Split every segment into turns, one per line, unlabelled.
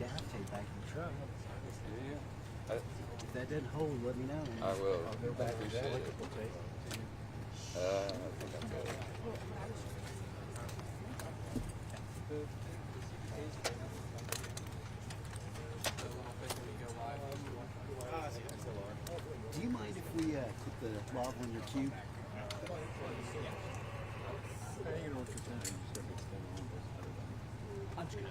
gaff tape back in the truck.
Yeah.
If that didn't hold, let me know.
I will.
I'll go back to that.
Appreciate it. I think I'm good.
Do you mind if we put the lava on your cube? I'm just gonna.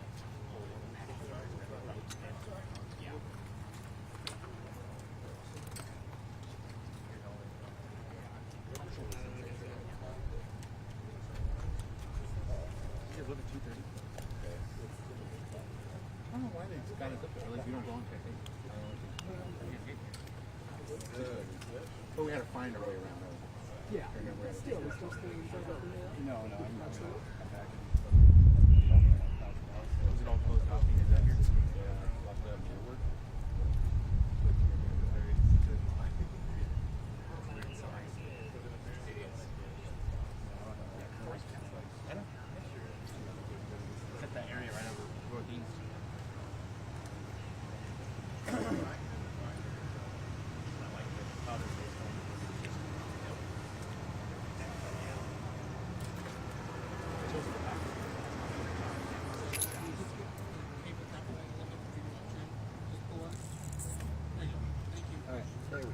I don't know why they got it up there. Like, you don't go on technique. But we had to find our way around those.
Yeah. Still, we're still staying
No, I'm not.
not sure.
Was it all closed off? Is that here? Locked up your work? Except that area right over northeast.
There we go.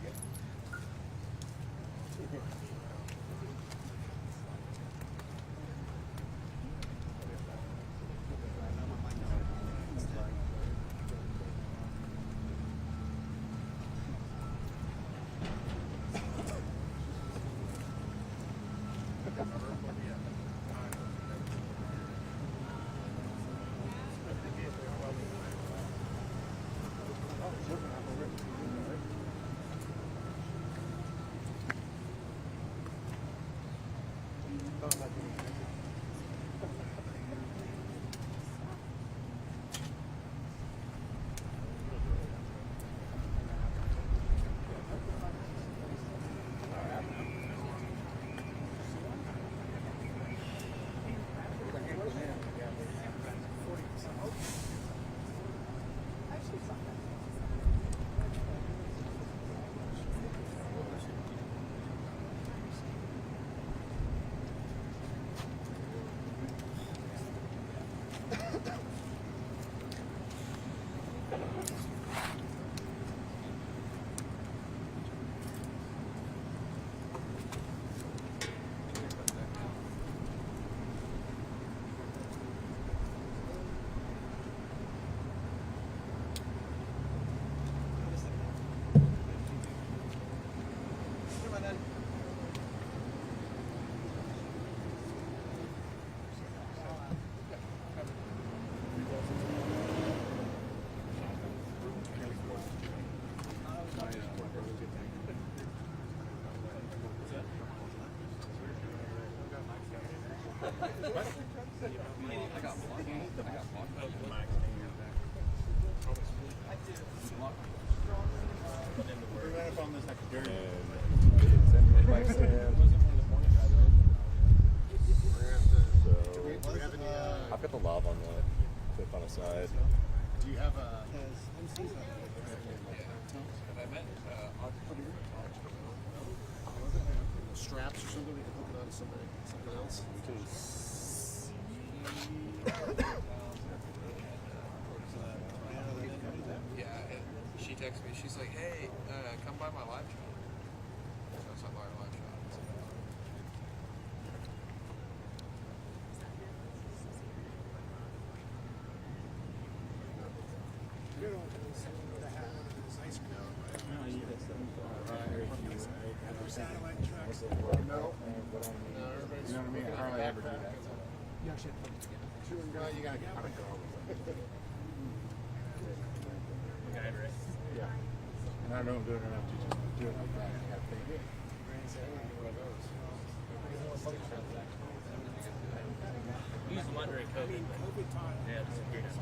I've got the lob on the clip on the side.
Do you have a... straps or something we can hook it on to something else?
Yeah, she texted me. She's like, "Hey, come by my live shot." So I saw my live shot.
You actually have to put it together.
You gotta get kind of go. Yeah. And I don't do it enough to just do it like that. You gotta think it.
Use them under COVID. Yeah, just figure it out.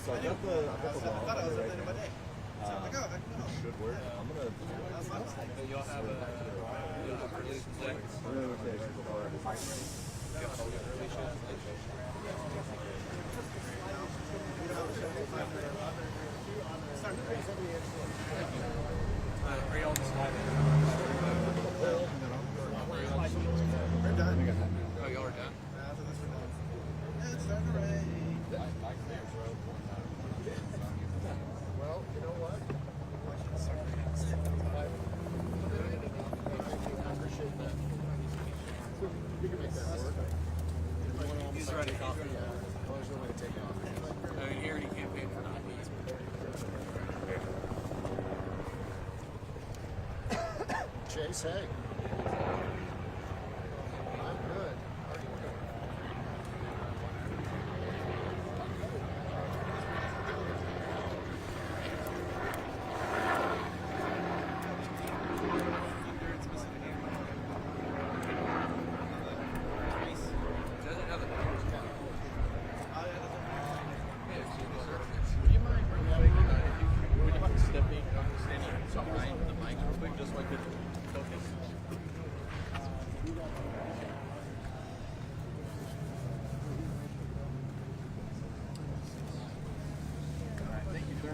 So I got the log on there right now. Should work. I'm gonna.
You'll have a release deck. Are y'all just live?
We're done.
Oh, y'all are done?
It's starting to rain.
Well, you know what? You can make that work.
He's ready.
Well, there's no way to take it off.
I mean, he already campaigned for 9 weeks.
Chase, hey. I'm good. How are you doing?
Doesn't have the
Would you mind stepping standing behind the mic real quick, just so I could focus? Thank you, sir.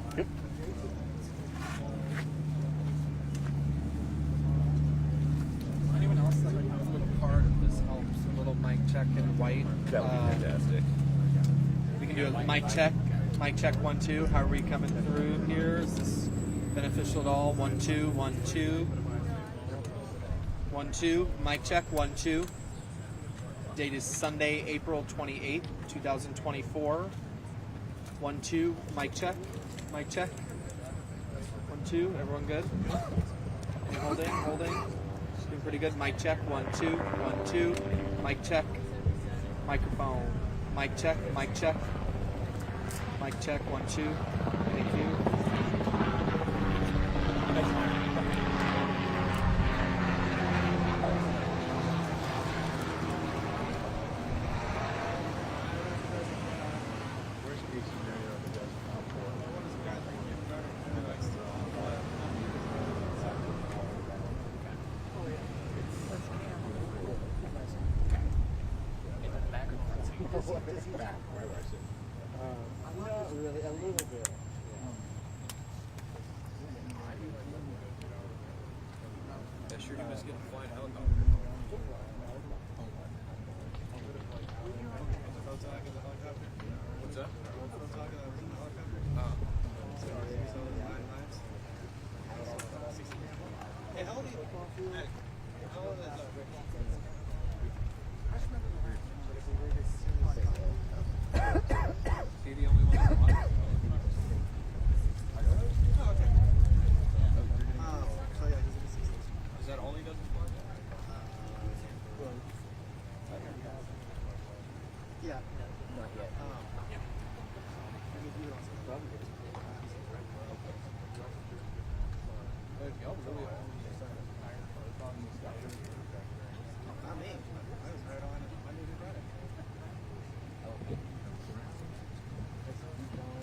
Anyone else that like a little part of this helps? A little mic check in white.
That would be fantastic.
We can do a mic check. Mic check 1 2. How are we coming through here? Is this beneficial at all? 1 2 1 2 1 2. Mic check 1 2. Date is Sunday, April 28th, 2024. 1 2. Mic check. Mic check. 1 2. Everyone good? Holding. Doing pretty good. Mic check 1 2 1 2. Mic check. Microphone. Mic check. Mic check. Mic check 1 2. Thank you.
Really, a little bit.
Yeah, sure, he was getting flying helicopter. What's that?
Hey, how old are you? How old is
Is he the only one that watched?
So yeah, he's in his 60s.
Is that all he does? Is fly?
Yeah. Not yet. I mean, he wants to probably get his
Y'all really
Not me. I was right on Monday to Friday.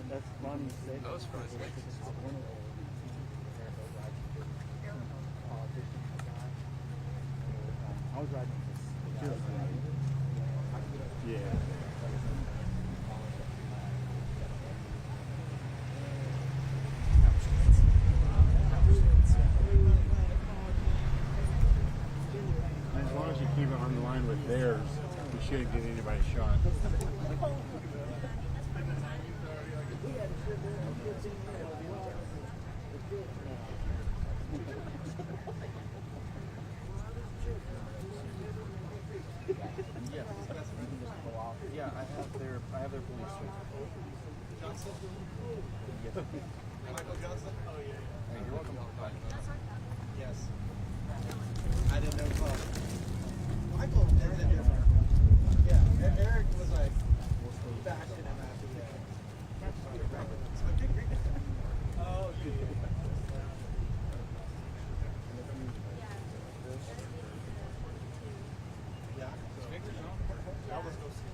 That's Bonnie's say.
I was surprised.
I was riding this.
Yeah.
As long as you keep it on the line with theirs, you shouldn't get anybody shot.
Yes. Yeah, I have their police suit.
Johnson?
Yes.
Michael Johnson? Oh, yeah.
Hey, you're welcome. Bye.
Yes. I didn't know. Michael is a different. Yeah, Eric was like bashing him after that. So I think oh, yeah. I was go see.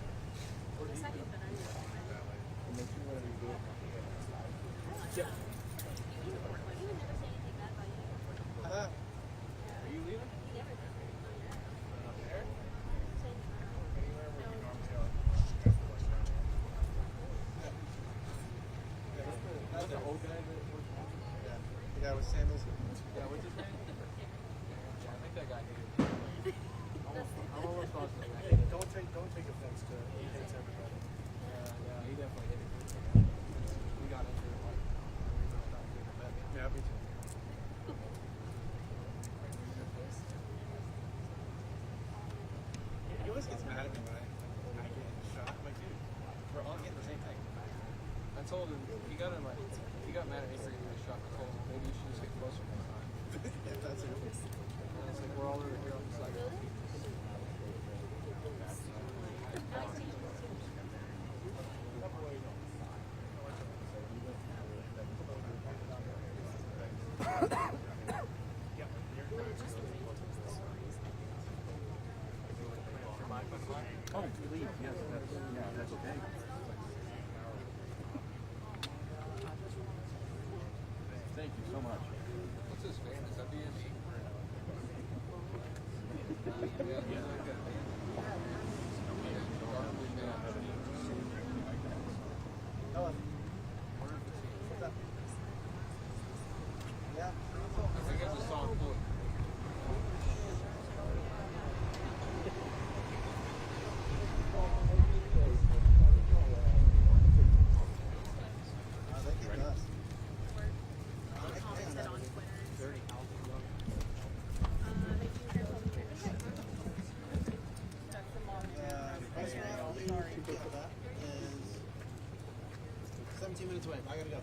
The second that I knew.
with sandals.
Yeah, what's his name? Yeah, I think that guy hated me. I'm almost positive that guy hated me.
Don't take offense to it. He hates everybody.
Yeah, he definitely hated me. We got into it like we were about to met me.
Yeah, me too.
He always gets mad at me when I get shot. I'm like, dude, we're all getting the same thing.
I told him he got mad at me for getting shot. I told him maybe you should just get closer next time.
Yeah, that's it.
And it's like we're all over here on the side.
Oh, please, yes, that's okay. Thank you so much.
What's his name? Is that BME?
Yeah.
I think it's a song blue.
I think it does. Restaurant you can get for that is 17 minutes away. I gotta go.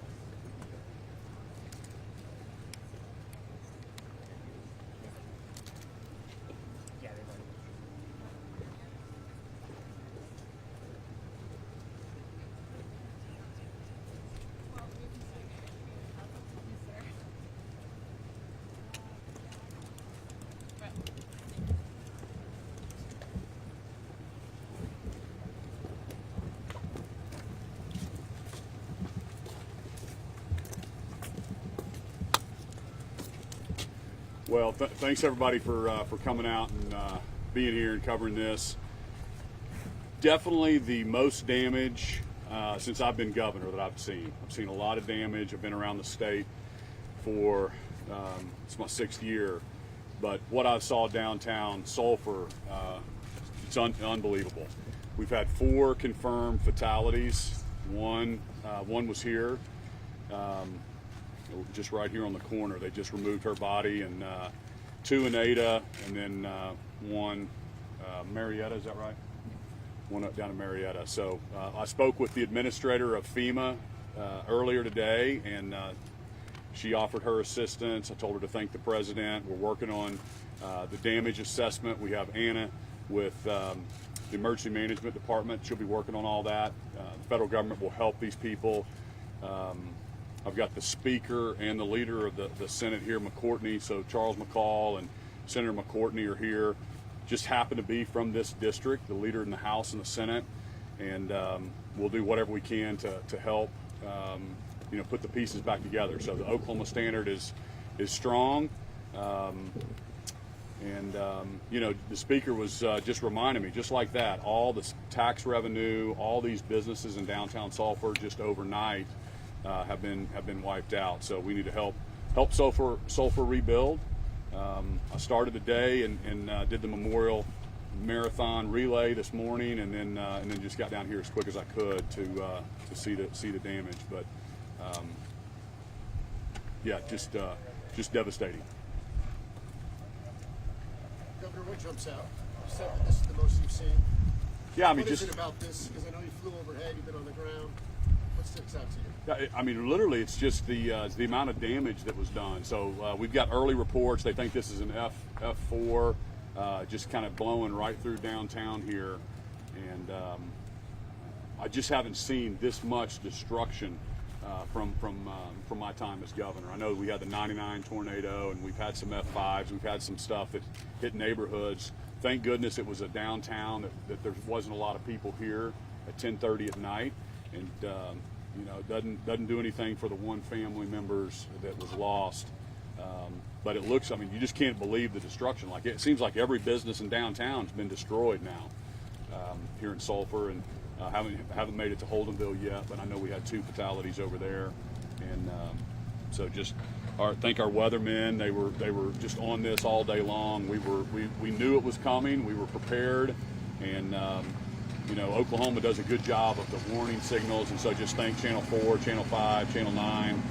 Well, thanks everybody for coming out and being here and covering this. Definitely the most damage since I've been governor that I've seen. I've seen a lot of damage. I've been around the state for it's my 6th year, but what I saw downtown Sulphur, it's unbelievable. We've had 4 confirmed fatalities. One was here. Just right here on the corner. They just removed her body, and 2 in Ada, and then 1 Marietta, is that right? 1 up down in Marietta. So I spoke with the administrator of FEMA earlier today, and she offered her assistance. I told her to thank the president. We're working on the damage assessment. We have Anna with the emergency management department. She'll be working on all that. The federal government will help these people. I've got the Speaker and the leader of the Senate here, McCortney. So Charles McCall and Senator McCortney are here. Just happen to be from this district, the leader in the House and the Senate. And we'll do whatever we can to help, put the pieces back together. So the Oklahoma standard is strong. The Speaker was just reminding me, just like that, all the tax revenue, all these businesses in downtown Sulphur just overnight have been wiped out. So we need to help Sulphur rebuild. I started the day and did the Memorial Marathon relay this morning, and then just got down here as quick as I could to see the damage. But just devastating.
Governor, what jumps out? You said that this is the most you've seen.
Yeah, I mean,
what is it about this? Because I know you flew overhead, you've been on the ground. What sticks out to you?
I mean, literally, it's just the amount of damage that was done. So we've got early reports. They think this is an F4, just kind of blowing right through downtown here, and I just haven't seen this much destruction from my time as governor. I know we had the '99 tornado, and we've had some F5s. We've had some stuff that hit neighborhoods. Thank goodness it was a downtown that there wasn't a lot of people here at 10:30 at night, and it doesn't do anything for the 1 family members that was lost. But it looks, I mean, you just can't believe the destruction. Like, it seems like every business in downtown has been destroyed now here in Sulphur, and haven't made it to Holdenville yet, but I know we had 2 fatalities over there, and so just our weathermen. They were just on this all day long. We knew it was coming. We were prepared, and Oklahoma does a good job of the warning signals. And so just thank Channel 4, Channel 5, Channel 9,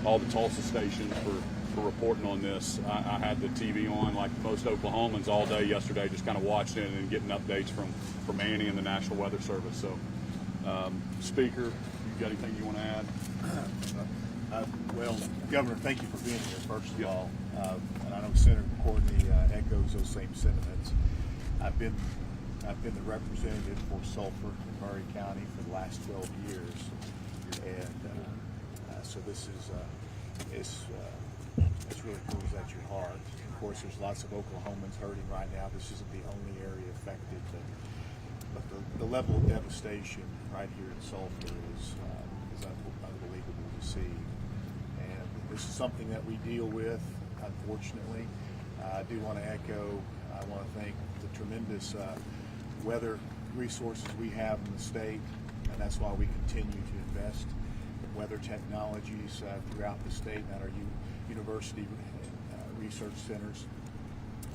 all the Tulsa stations for reporting on this. I had the TV on like most Oklahomans all day yesterday, just kind of watching it and getting updates from Annie and the National Weather Service. So, Speaker, you got anything you want to add?
Well, Governor, thank you for being here, first of all. And I know Senator McCortney echoes those same sentiments. I've been the representative for Sulphur in Murray County for the last 12 years. And so this is it's really pulls at your heart. Of course, there's lots of Oklahomans hurting right now. This isn't the only area affected, but the level of devastation right here in Sulphur is unbelievable to see. And this is something that we deal with, unfortunately. I do want to echo, I want to thank the tremendous weather resources we have in the state, and that's why we continue to invest in weather technologies throughout the state and at our university research centers.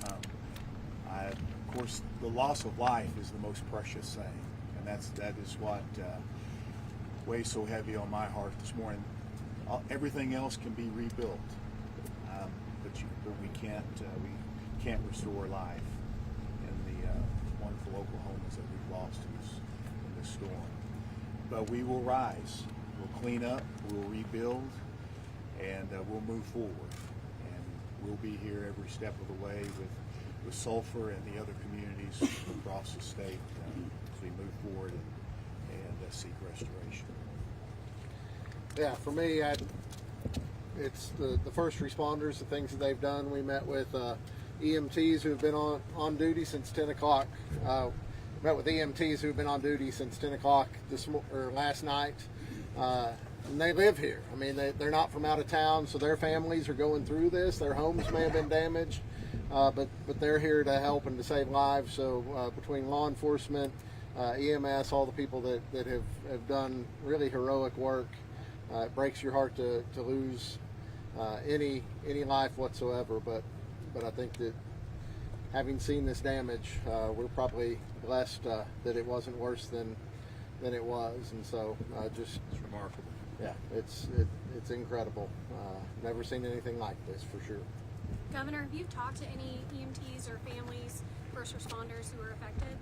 Of course, the loss of life is the most precious thing, and that is what weighs so heavy on my heart this morning. Everything else can be rebuilt, but we can't restore life in the wonderful Oklahomans that we've lost in this storm. But we will rise, we'll clean up, we'll rebuild, and we'll move forward. And we'll be here every step of the way with Sulphur and the other communities across the state as we move forward and seek restoration.
Yeah, for me, it's the first responders, the things that they've done. We met with EMTs who have been on duty since 10 o'clock. Met with EMTs who have been on duty since 10 o'clock last night. And they live here. I mean, they're not from out of town, so their families are going through this. Their homes may have been damaged, but they're here to help and to save lives. So between law enforcement, EMS, all the people that have done really heroic work, it breaks your heart to lose any life whatsoever. But I think that having seen this damage, we're probably blessed that it wasn't worse than it was, and so it's
remarkable.
Yeah, it's incredible. Never seen anything like this, for sure.
Governor, have you talked to any EMTs or families, first responders who were affected?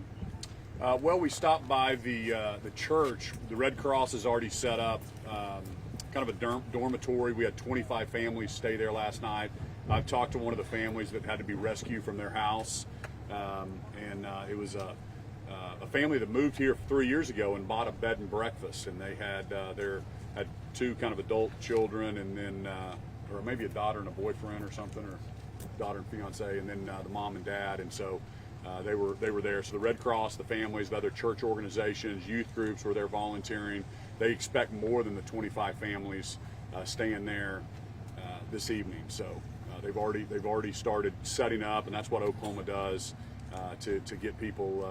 Well, we stopped by the church. The Red Cross has already set up kind of a dormitory. We had 25 families stay there last night. I've talked to one of the families that had to be rescued from their house, and it was a family that moved here 3 years ago and bought a bed and breakfast, and they had had two kind of adult children, and then or maybe a daughter and a boyfriend or something, or daughter and fiance, and then the mom and dad, and so they were there. So the Red Cross, the families, the other church organizations, youth groups were there volunteering. They expect more than the 25 families staying there this evening. So they've already started setting up, and that's what Oklahoma does to get people.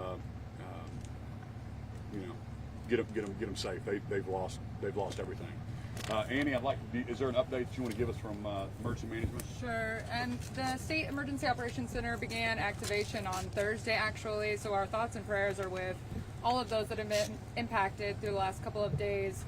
Get them safe. They've lost everything. Annie, is there an update that you want to give us from emergency management?
Sure. And the State Emergency Operations Center began activation on Thursday, actually. So our thoughts and prayers are with all of those that have been impacted through the last couple of days.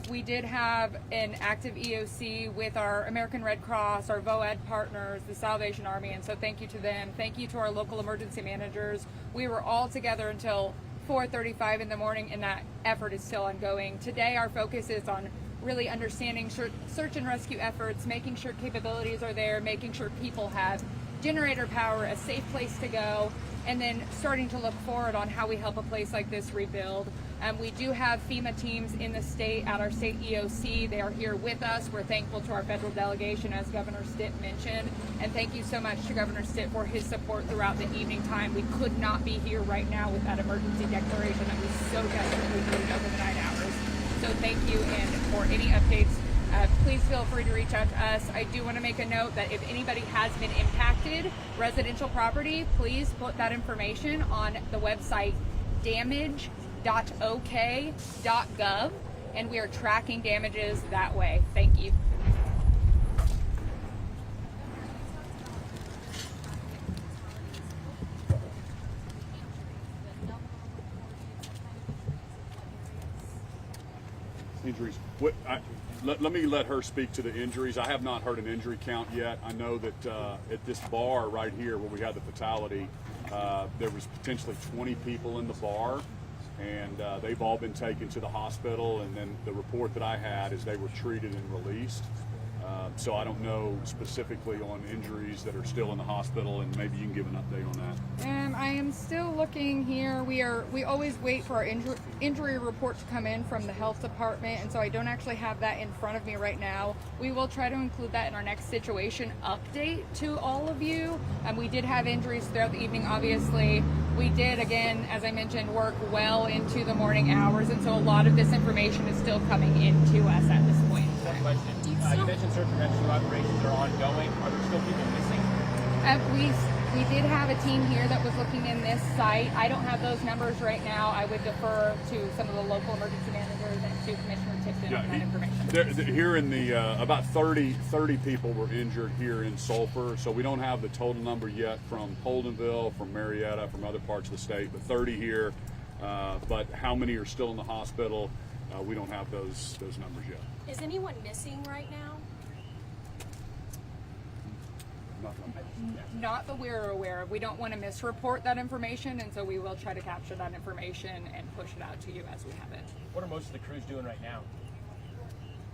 We did have an active EOC with our American Red Cross, our VOED partners, the Salvation Army, and so thank you to them. Thank you to our local emergency managers. We were all together until 4:35 in the morning, and that effort is still ongoing. Today our focus is on really understanding search and rescue efforts, making sure capabilities are there, making sure people have generator power, a safe place to go, and then starting to look forward on how we help a place like this rebuild. We do have FEMA teams in the state at our state EOC. They are here with us. We're thankful to our federal delegation, as Governor Stitt mentioned, and thank you so much to Governor Stitt for his support throughout the evening time. We could not be here right now with that emergency declaration that we so desperately needed over the 9 hours. So thank you, and for any updates, please feel free to reach out to us. I do want to make a note that if anybody has been impacted, residential property, please put that information on the website damage.ok.gov, and we are tracking damages that way. Thank you.
Injuries. Let me let her speak to the injuries. I have not heard an injury count yet. I know that at this bar right here where we had the fatality, there was potentially 20 people in the bar, and they've all been taken to the hospital, and then the report that I had is they were treated and released. So I don't know specifically on injuries that are still in the hospital, and maybe you can give an update on that.
I am still looking here. We always wait for our injury report to come in from the health department, and so I don't actually have that in front of me right now. We will try to include that in our next situation update to all of you. We did have injuries throughout the evening, obviously. We did, again, as I mentioned, work well into the morning hours, and so a lot of this information is still coming into us at this point.
One question. You mentioned search and rescue operations are ongoing. Are there still people missing?
We did have a team here that was looking in this site. I don't have those numbers right now. I would defer to some of the local emergency managers and to Commissioner Tipton on that information.
Here in the about 30 people were injured here in Sulphur, so we don't have the total number yet from Holdenville, from Marietta, from other parts of the state, but 30 here. But how many are still in the hospital? We don't have those numbers yet.
Is anyone missing right now?
Not that we're aware of. We don't want to misreport that information, and so we will try to capture that information and push it out to you as we have it.
What are most of the crews doing right now?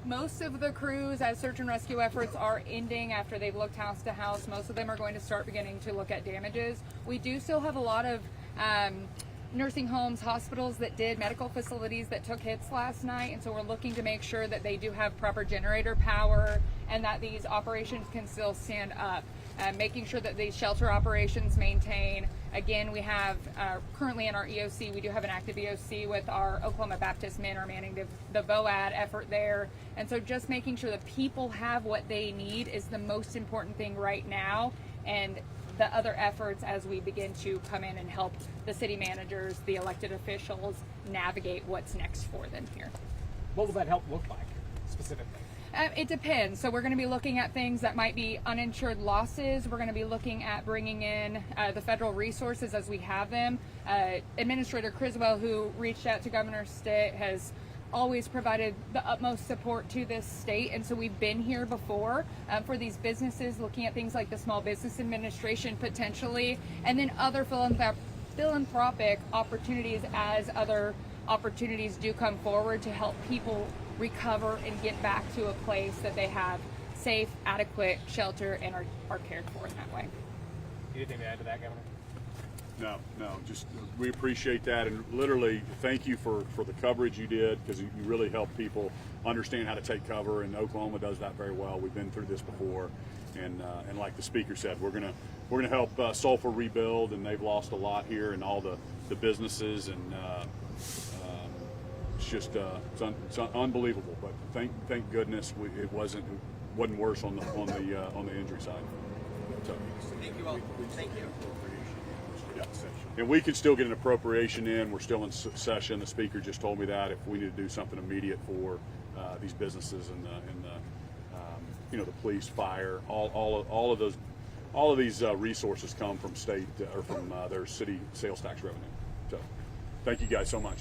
Most of the crews, as search and rescue efforts are ending after they've looked house to house, most of them are going to start beginning to look at damages. We do still have a lot of nursing homes, hospitals that did, medical facilities that took hits last night, and so we're looking to make sure that they do have proper generator power and that these operations can still stand up. Making sure that these shelter operations maintain. Again, we have currently in our EOC, we do have an active EOC with our Oklahoma Baptist men are manning the VOAD effort there. And so just making sure that people have what they need is the most important thing right now. And the other efforts as we begin to come in and help the city managers, the elected officials navigate what's next for them here.
What will that help look like specifically?
It depends. So we're going to be looking at things that might be uninsured losses. We're going to be looking at bringing in the federal resources as we have them. Administrator Criswell, who reached out to Governor Stitt, has always provided the utmost support to this state, and so we've been here before for these businesses, looking at things like the Small Business Administration potentially, and then other philanthropic opportunities as other opportunities do come forward to help people recover and get back to a place that they have safe, adequate shelter and are cared for in that way.
Anything to add to that, Governor?
No, just we appreciate that, and literally thank you for the coverage you did, because you really help people understand how to take cover, and Oklahoma does that very well. We've been through this before, and like the speaker said, we're gonna help Sulphur rebuild, and they've lost a lot here, and all the businesses, and it's just it's unbelievable. But thank goodness it wasn't worse on the injury side. So,
thank you all. Thank you.
Yeah. And we can still get an appropriation in. We're still in session. The speaker just told me that if we need to do something immediate for these businesses and the the police, fire, all of these resources come from state or from their city sales tax revenue. So, thank you guys so much.